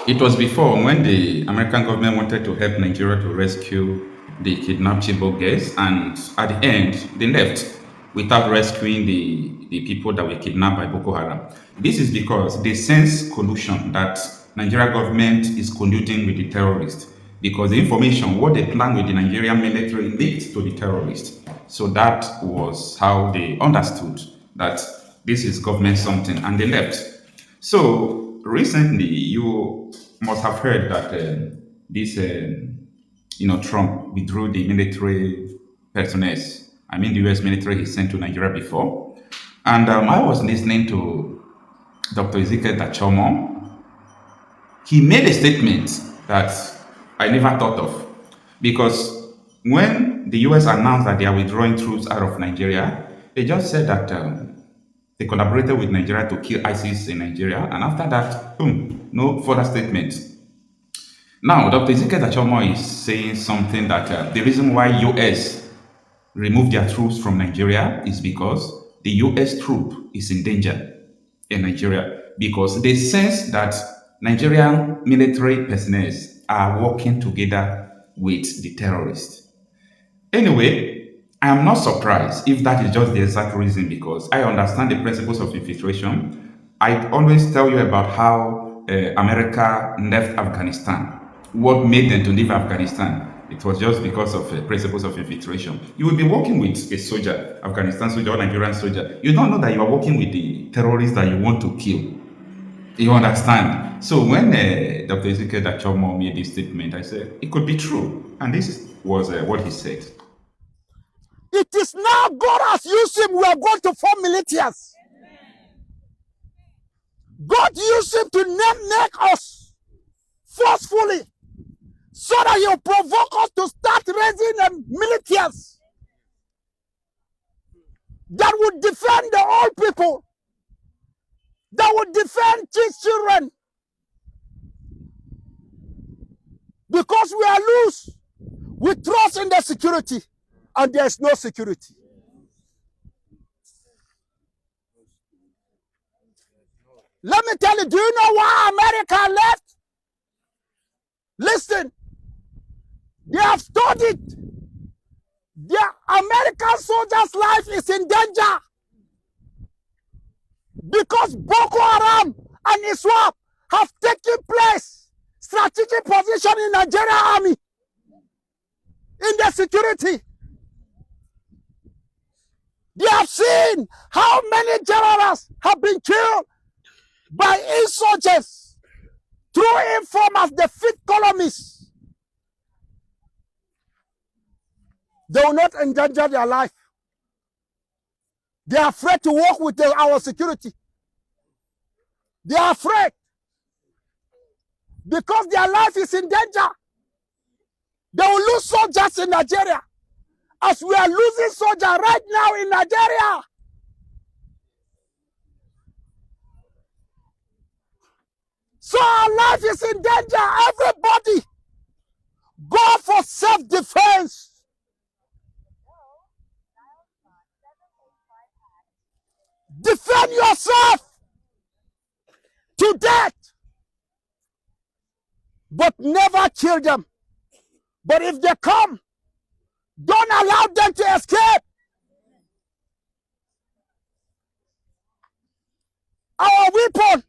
It was before when the American government wanted to help Nigeria to rescue the kidnapped Chibok girls, and at the end, they left without rescuing the people that were kidnapped by Boko Haram. This is because they sense collusion that Nigeria government is colluding with the terrorists because the information, what they plan with the Nigerian military leaked to the terrorists. So that was how they understood that this is government something, and they left. So recently, you must have heard that this, Trump withdrew the military personnel. I mean, the U.S. military he sent to Nigeria before, and I was listening to Dr. Ezekiel Dachomo. He made a statement that I never thought of, because when the U.S. announced that they are withdrawing troops out of Nigeria, they just said that. They collaborated with Nigeria to kill ISIS in Nigeria, and after that, boom, no further statements. Now, Dr. Ezekiel Dachomo is saying something that the reason why US removed their troops from Nigeria is because the US troop is in danger in Nigeria because they sense that Nigerian military personnel are working together with the terrorists. Anyway, I am not surprised if that is just the exact reason because I understand the principles of infiltration. I always tell you about how America left Afghanistan. What made them to leave Afghanistan? It was just because of principles of infiltration. You will be working with a soldier, Afghanistan soldier or Nigerian soldier. You don't know that you are working with the terrorists that you want to kill. You understand? So when Dr. Ezekiel Dachomo made this statement, I said it could be true. And this was what he said. It is now God has used him. We are going to form militias. God used him to neck us forcefully so that he'll provoke us to start raising militias that would defend the old people, that would defend children, because we are loose. We trust in the security, and there is no security. Let me tell you, do you know why America left? Listen, they have studied. The American soldiers' life is in danger because Boko Haram and ISWAP have taken place, strategic position in Nigeria army, in the security. They have seen how many generals have been killed by insurgents through informers, the fifth columnists. They will not endanger their life. They are afraid to work with our security. They are afraid because their life is in danger. They will lose soldiers in Nigeria as we are losing soldiers right now in Nigeria. So our life is in danger. Everybody go for self-defense. Defend yourself to death, but never kill them. But if they come, don't allow them to escape. Our weapon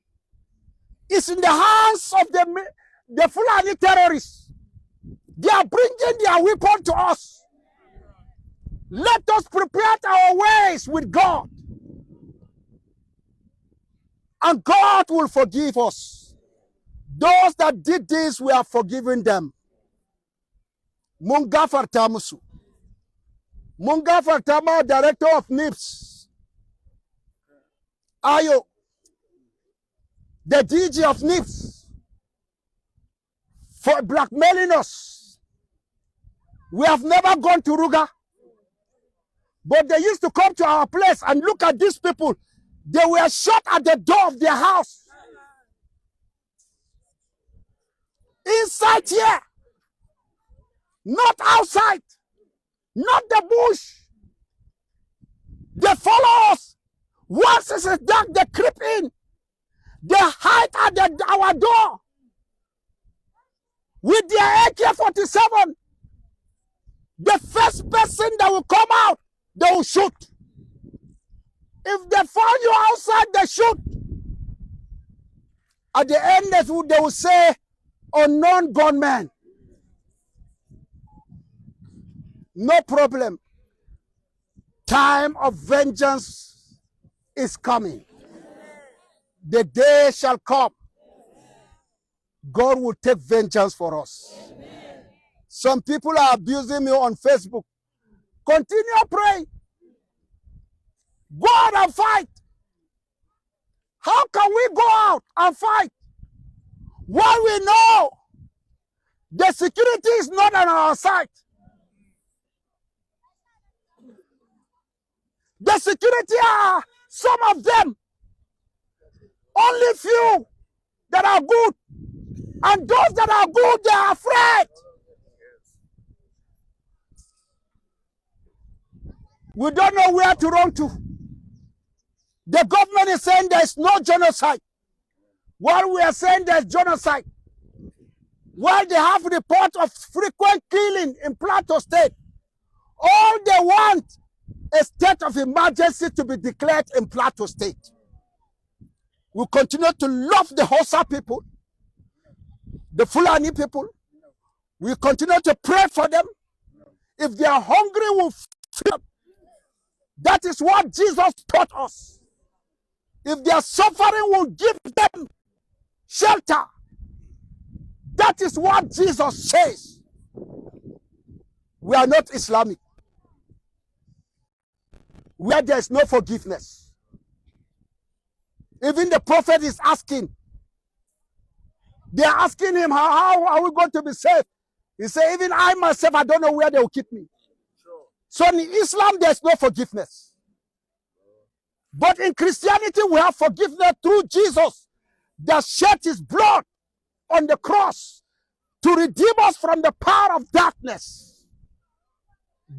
is in the hands of the Fulani terrorists. They are bringing their weapon to us. Let us prepare our ways with God, and God will forgive us. Those that did this, we have forgiven them. Munga Fartamusu. Munga Fartama, director of NIPS. Ayo, the DG of NIPS, for blackmailing us. We have never gone to Ruga, but they used to come to our place and look at these people. They were shot at the door of their house. Inside here. Not outside. Not the bush. They follow us. Once it's dark, they creep in. They hide at our door. with their AK-47. The first person that will come out, they will shoot. If they find you outside, they shoot. At the end, they will say, unknown gunman. No problem. Time of vengeance is coming. The day shall come. God will take vengeance for us. Some people are abusing me on Facebook. Continue praying. Go out and fight. How can we go out and fight when we know the security is not on our side? The security are, some of them, only few that are good. And those that are good, they are afraid. We don't know where to run to. The government is saying there's no genocide, while we are saying there's genocide. While they have report of frequent killing in Plateau State, all they want a state of emergency to be declared in Plateau State. We continue to love the Hausa people, the Fulani people. We continue to pray for them. If they are hungry, we'll feed them. That is what Jesus taught us. If they are suffering, we'll give them shelter. That is what Jesus says. We are not Islamic, where there is no forgiveness. Even the prophet is asking. They are asking him, how are we going to be saved? He said, even I myself, I don't know where they will keep me. So in Islam, there is no forgiveness. But in Christianity, we have forgiveness through Jesus that shed his blood on the cross to redeem us from the power of darkness.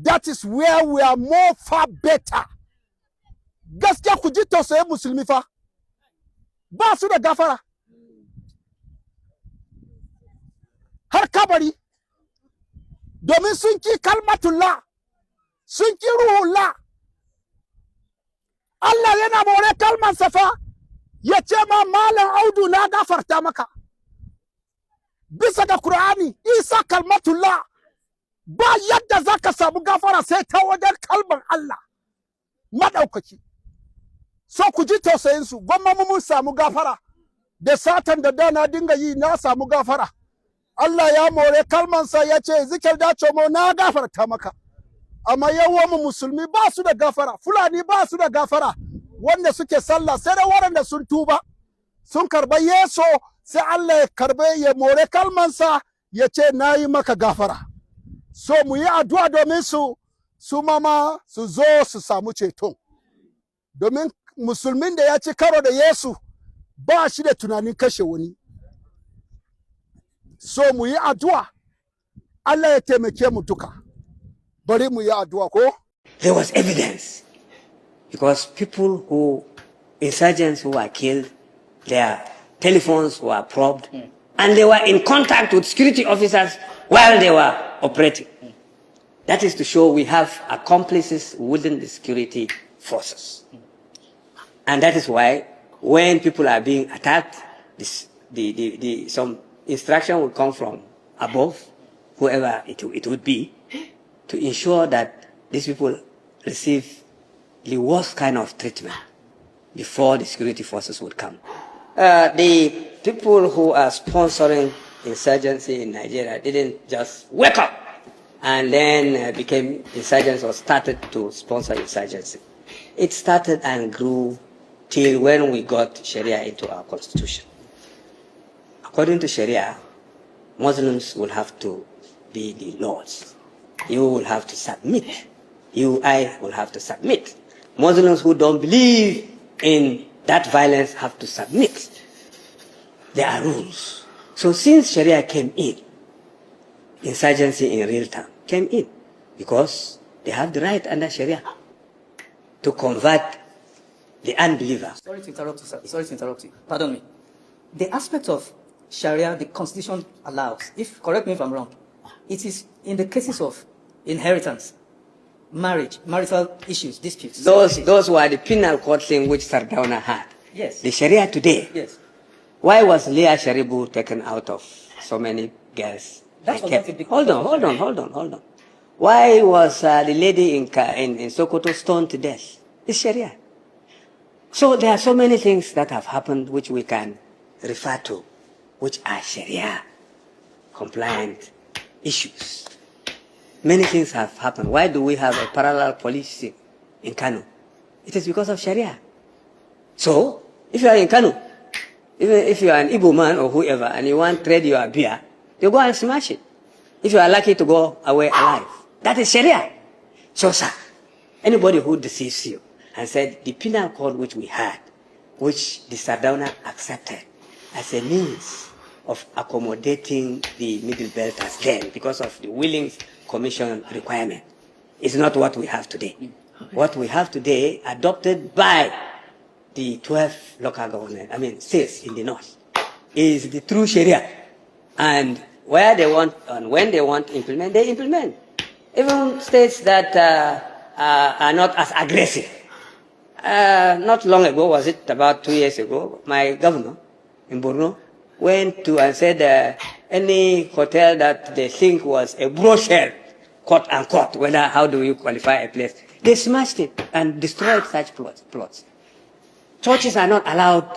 That is where we are more far better. Gaskiya ku ji tausayin musulmi fa, ba su da gafara. Har kabari, domin sun ki kalmatullah, sun ki ruhullah. Allah yana more kalman safa, ya ce ma malam Audu na gafarta maka. Bisa ga Qur'ani, Isa kalmatullah, ba yadda za ka samu gafara sai ta wajen kalman Allah madaukaki. So ku ji tausayinsu, gwamma mun samu gafara, da satan da dana dinga yi na samu gafara. Allah ya more kalmansa ya ce zikir Dachomo na gafarta maka. Amma yawan mu musulmi ba su da gafara, Fulani ba su da gafara, wanda suke sallah sai da waɗanda sun tuba, sun karba Yesu, sai Allah ya karbe ya more kalmansa ya ce na yi maka gafara. So mu yi addu'a domin su mama su zo su samu ceton. Domin musulmin da ya ci karo da Yesu ba shi da tunanin kashe wani. So mu yi addu'a, Allah ya taimake mu duka. Bari mu yi addu'a ko? There was evidence because insurgents who were killed, their telephones were probed, and they were in contact with security officers while they were operating. That is to show we have accomplices within the security forces. And that is why when people are being attacked, some instruction will come from above, whoever it would be, to ensure that these people receive the worst kind of treatment before the security forces would come. The people who are sponsoring insurgency in Nigeria didn't just wake up and then became insurgents or started to sponsor insurgency. It started and grew till when we got Sharia into our constitution. According to Sharia, Muslims will have to be the lords. You will have to submit. I will have to submit. Muslims who don't believe in that violence have to submit. There are rules. So since Sharia came in, insurgency in real time came in because they have the right under Sharia to convert the unbeliever. Sorry to interrupt you, sir. Sorry to interrupt you. Pardon me. The aspect of Sharia, the Constitution allows, if correct me if I'm wrong, it is in the cases of inheritance, marriage, marital issues, disputes. Those were the penal court thing which Sardauna had. Yes. The Sharia today. Yes. Why was Leah Sharibu taken out of so many girls? That was not a big Hold on. Why was the lady in Sokoto stoned to death? It's Sharia. So there are so many things that have happened which we can refer to, which are Sharia compliant issues. Many things have happened. Why do we have a parallel policing in Kano? It is because of Sharia. So, if you are in Kano, even if you are an Igbo man or whoever, and you want to trade your beer, you go and smash it. If you are lucky to go away alive. That is Sharia. So, sir, anybody who deceives you and said the penal code which we had, which the Sardauna accepted as a means of accommodating the middle belters then because of the Willings Commission requirement, is not what we have today. What we have today, adopted by the 12 local government, states in the north, is the true Sharia. And where they want and when they want to implement, they implement. Even states that are not as aggressive. Not long ago, was it about 2 years ago, my governor in Borno went to and said any hotel that they think was a brochure, quote unquote, how do you qualify a place? They smashed it and destroyed such plots. Churches are not allowed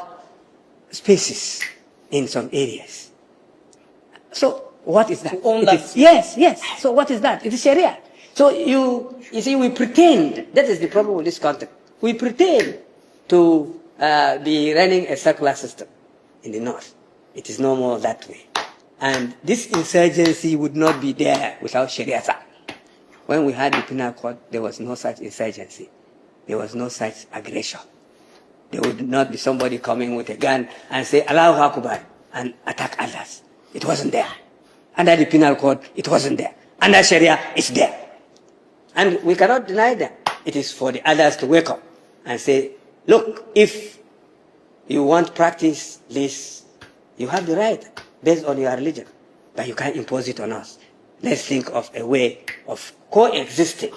spaces in some areas. So what is that? To own that. Yes. So what is that? It is Sharia. So you see, we pretend, that is the problem with this content. We pretend to be running a circular system in the north. It is no more that way. And this insurgency would not be there without Sharia. When we had the penal code, there was no such insurgency. There was no such aggression. There would not be somebody coming with a gun and say, Allahu Akbar, and attack others. It wasn't there. Under the penal code, it wasn't there. Under Sharia, it's there. And we cannot deny that. It is for the others to wake up and say, look, if you want to practice this, you have the right based on your religion, but you can't impose it on us. Let's think of a way of coexisting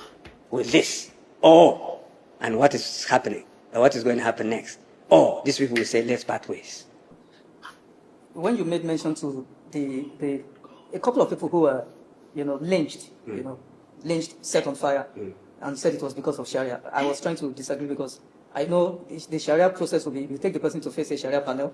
with this. And what is happening, or what is going to happen next? These people will say, let's part ways. When you made mention to a couple of people who were, lynched, lynched, set on fire, and said it was because of Sharia, I was trying to disagree because I know the Sharia process will be, you take the person to face a Sharia panel,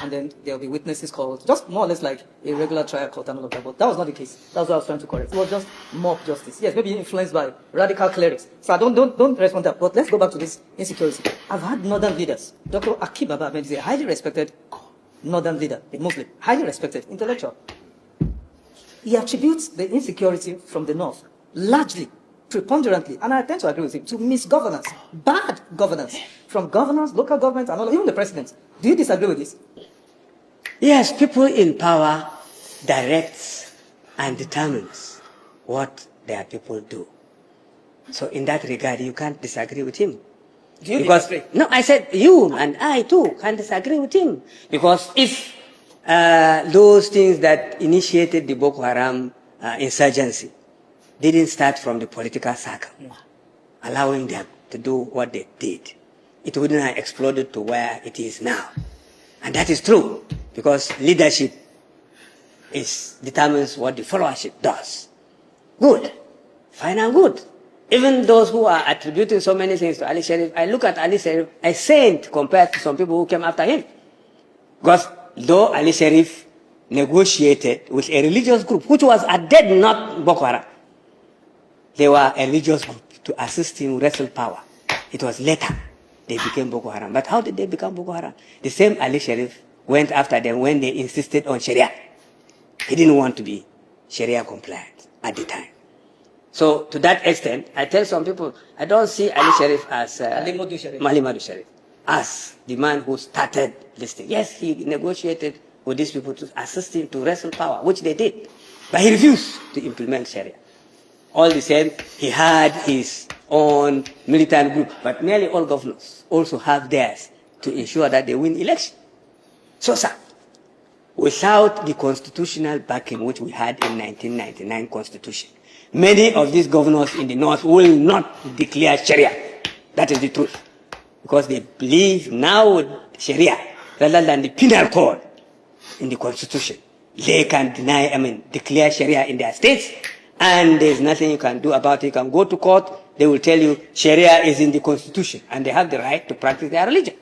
and then there will be witnesses called, just more or less like a regular trial court and all of that, but that was not the case. That's what I was trying to correct. It was just mob justice. Yes, maybe influenced by radical clerics. So I don't respond to that, but let's go back to this insecurity. I've had northern leaders. Dr. Akibaba Ahmed is a highly respected northern leader, a Muslim, highly respected, intellectual. He attributes the insecurity from the north, largely, preponderantly, and I tend to agree with him, to misgovernance, bad governance, from governors, local governments, and all, even the presidents. Do you disagree with this? Yes, people in power directs and determines what their people do. So in that regard, you can't disagree with him. Do you disagree? No, I said you and I too can disagree with him. Because if those things that initiated the Boko Haram insurgency didn't start from the political circle, allowing them to do what they did, it wouldn't have exploded to where it is now. And that is true, because leadership determines what the followership does. Good. Fine and good. Even those who are attributing so many things to Ali Sharif, I look at Ali Sharif as saint compared to some people who came after him. Because though Ali Sharif negotiated with a religious group, which was at dead not Boko Haram, they were a religious group to assist him wrestle power. It was later they became Boko Haram. But how did they become Boko Haram? The same Ali Sharif went after them when they insisted on Sharia. He didn't want to be Sharia compliant at the time. So to that extent, I tell some people, I don't see Ali Sharif as Mali Sharif as the man who started this thing. Yes, he negotiated with these people to assist him to wrestle power, which they did. But he refused to implement Sharia. All the same, he had his own militant group, but nearly all governors also have theirs to ensure that they win election. So, sir, without the constitutional backing which we had in 1999 Constitution, many of these governors in the North will not declare Sharia. That is the truth. Because they believe now with Sharia, rather than the penal code in the Constitution, they can declare Sharia in their states, and there's nothing you can do about it. You can go to court, they will tell you Sharia is in the Constitution, and they have the right to practice their religion.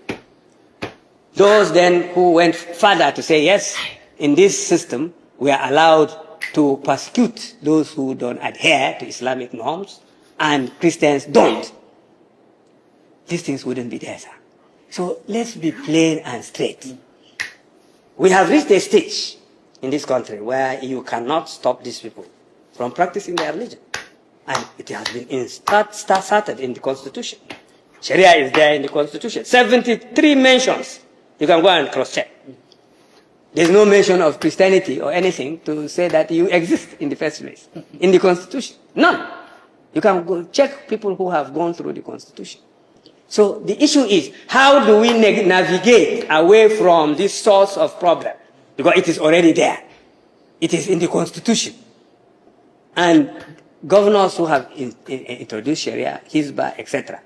Those then who went further to say, yes, in this system, we are allowed to persecute those who don't adhere to Islamic norms, and Christians don't. These things wouldn't be there, sir. So let's be plain and straight. We have reached a stage in this country where you cannot stop these people from practicing their religion. And it has been started in the Constitution. Sharia is there in the Constitution. 73 mentions. You can go and cross-check. There's no mention of Christianity or anything to say that you exist in the first place in the Constitution. None. You can go check people who have gone through the Constitution. So the issue is, how do we navigate away from this source of problem? Because it is already there. It is in the Constitution. And governors who have introduced Sharia, Hizbah, etc.,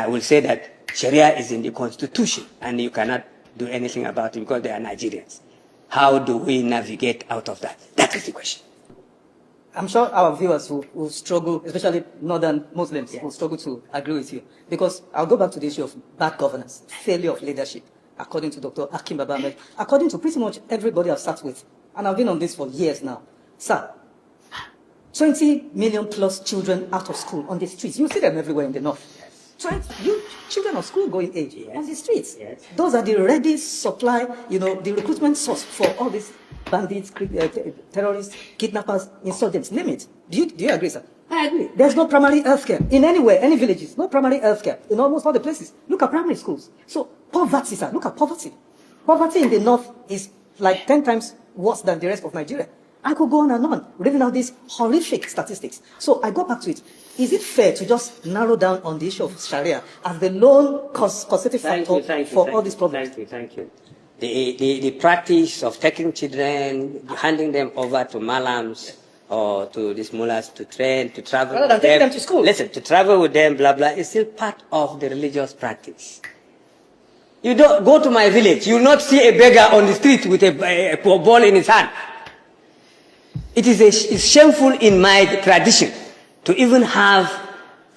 will say that Sharia is in the Constitution and you cannot do anything about it because they are Nigerians. How do we navigate out of that? That is the question. I'm sure our viewers will struggle, especially northern Muslims, will struggle to agree with you. Because I'll go back to the issue of bad governance, failure of leadership, according to Dr. Akim Babamed, according to pretty much everybody I've sat with. And I've been on this for years now. Sir, 20 million plus children out of school on the streets. You see them everywhere in the north. Children of school going age on the streets. Yes. Those are the ready supply, the recruitment source for all these bandits, terrorists, kidnappers, insurgents, name it. Do you agree, sir? I agree. There's no primary health care in anywhere, any villages, no primary health care in almost all the places. Look at primary schools. So poverty, sir, look at poverty. Poverty in the north is like 10 times worse than the rest of Nigeria. I could go on and on, reading out these horrific statistics. So I go back to it. Is it fair to just narrow down on the issue of Sharia as the lone causative factor for all these problems? Thank you. The practice of taking children, handing them over to malams or to these mullahs to train, to travel Rather than with taking them. them to school. Listen, to travel with them, blah, blah, is still part of the religious practice. You don't go to my village, you will not see a beggar on the street with a ball in his hand. It's shameful in my tradition to even have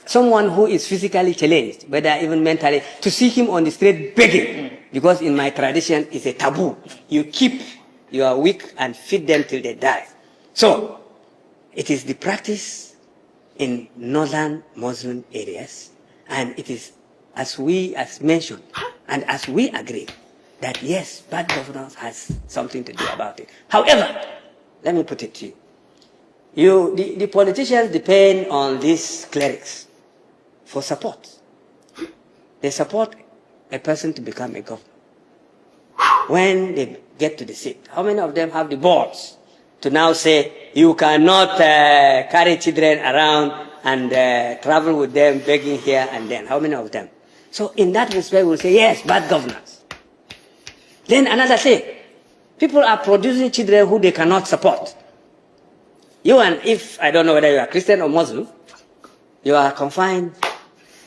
someone who is physically challenged, whether even mentally, to see him on the street begging. Because in my tradition, it's a taboo. You keep your weak and feed them till they die. So, it is the practice in northern Muslim areas, and it is as mentioned, and as we agree, that yes, bad governance has something to do about it. However, let me put it to you. The politicians depend on these clerics for support. They support a person to become a governor. When they get to the seat, how many of them have the balls to now say, you cannot carry children around and travel with them begging here and then? How many of them? So in that respect, we'll say, yes, bad governance. Then another thing, people are producing children who they cannot support. If I don't know whether you are Christian or Muslim, you are confined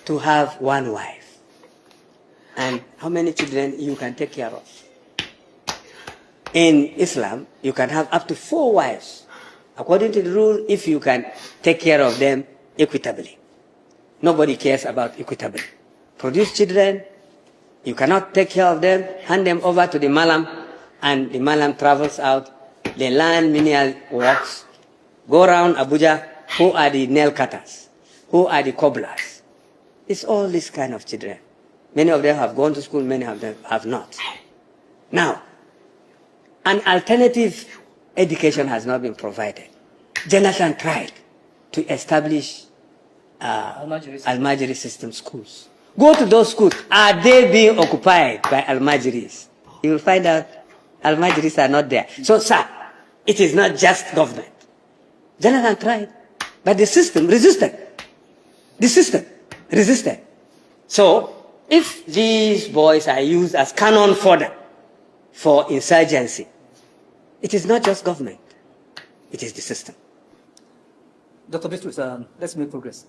to have one wife. And how many children you can take care of? In Islam, you can have up to 4 wives. According to the rule, if you can take care of them equitably. Nobody cares about equitably. Produce children, you cannot take care of them, hand them over to the malam, and the malam travels out. They learn menial works, go around Abuja. Who are the nail cutters? Who are the cobblers? It's all this kind of children. Many of them have gone to school, many of them have not. Now, an alternative education has not been provided. Jonathan tried to establish Al-Majiri system schools. Go to those schools. Are they being occupied by Al-Majiris? You will find out Al-Majiris are not there. So, sir, it is not just government. Jonathan tried, but the system resisted. The system resisted. So, if these boys are used as cannon fodder for insurgency, It is not just government. It is the system. Dr. Bitrus, let's make progress.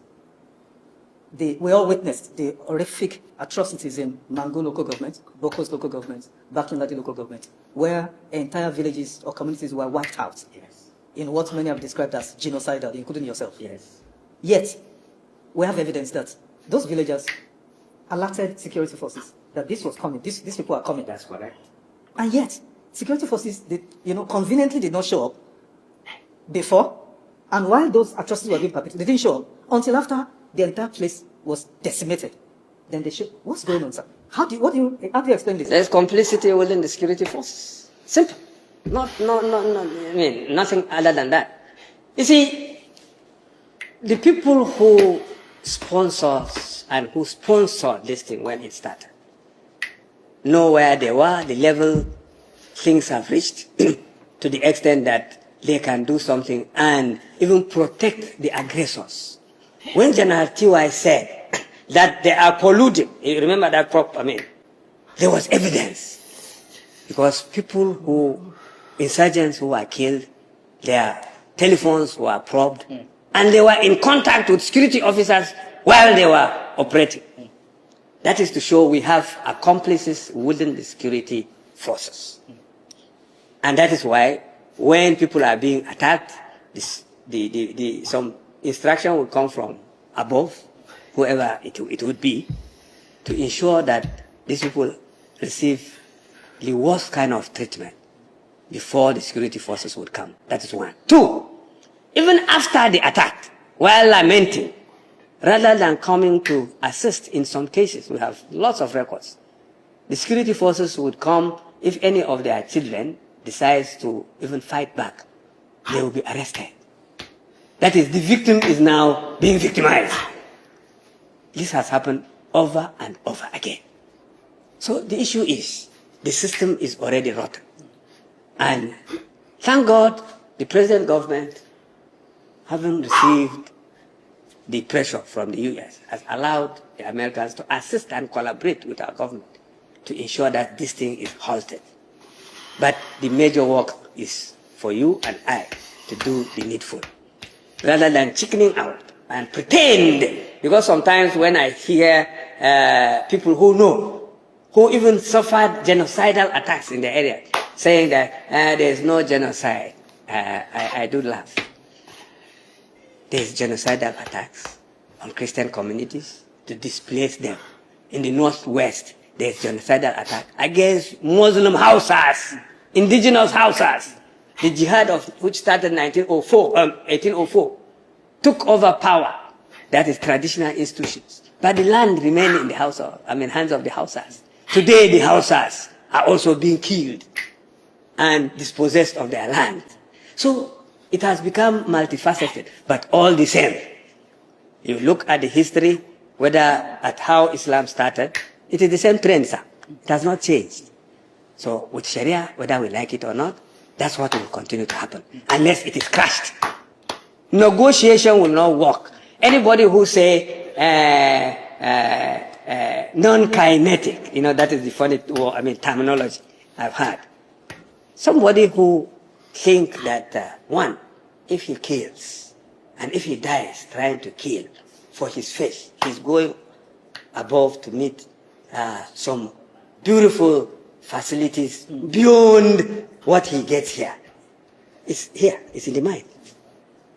We all witnessed the horrific atrocities in Mango local government, Boko's local government, Bakinladi local government, where entire villages or communities were wiped out. Yes. In what many have described as genocidal, including yourself. Yes. Yet, we have evidence that those villagers alerted security forces that this was coming, these people are coming. That's correct. And yet, security forces, conveniently did not show up before, and while those atrocities were being perpetrated, they didn't show up until after the entire place was decimated. Then they showed. What's going on, sir? How do you explain this? There's complicity within the security forces. Simple. I mean, nothing other than that. You see, the people who sponsors and who sponsored this thing when it started know where they were, the level things have reached, to the extent that they can do something and even protect the aggressors. When General T.Y. said that they are colluding, you remember that there was evidence. Because insurgents who were killed, their telephones were probed, and they were in contact with security officers while they were operating. That is to show we have accomplices within the security forces. And that is why when people are being attacked, some instruction will come from above, whoever it would be, to ensure that these people receive the worst kind of treatment before the security forces would come. That is one. Two, even after the attack, while lamenting, rather than coming to assist in some cases, we have lots of records, the security forces would come if any of their children decides to even fight back, they will be arrested. That is, the victim is now being victimized. This has happened over and over again. So the issue is, the system is already rotten. And thank God, the present government, having received the pressure from the US, has allowed the Americans to assist and collaborate with our government to ensure that this thing is halted. But the major work is for you and I to do the needful, rather than chickening out and pretend. Because sometimes when I hear people who know, who even suffered genocidal attacks in the area, saying that there is no genocide, I do laugh. There is genocidal attacks on Christian communities to displace them. In the northwest, there is genocidal attack against Muslim houses, indigenous houses. The jihad which started in 1804, took over power. That is traditional institutions. But the land remained in the hands of the Hausas. Today the Hausas are also being killed and dispossessed of their land. So it has become multifaceted, but all the same. You look at the history, whether at how Islam started, it is the same trend, sir. It has not changed. So with Sharia, whether we like it or not, that's what will continue to happen, unless it is crushed. Negotiation will not work. Anybody who say non-kinetic, that is the funny terminology I've heard. Somebody who think that, one, if he kills, and if he dies trying to kill for his faith, he's going above to meet some beautiful facilities beyond what he gets here. It's here, it's in the mind.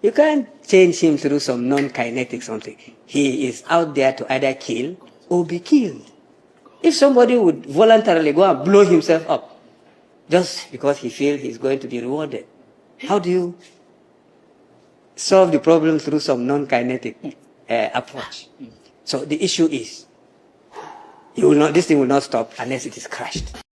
You can't change him through some non-kinetic something. He is out there to either kill or be killed. If somebody would voluntarily go and blow himself up just because he feels he's going to be rewarded, how do you solve the problem through some non-kinetic approach? So the issue is, this thing will not stop unless it is crushed.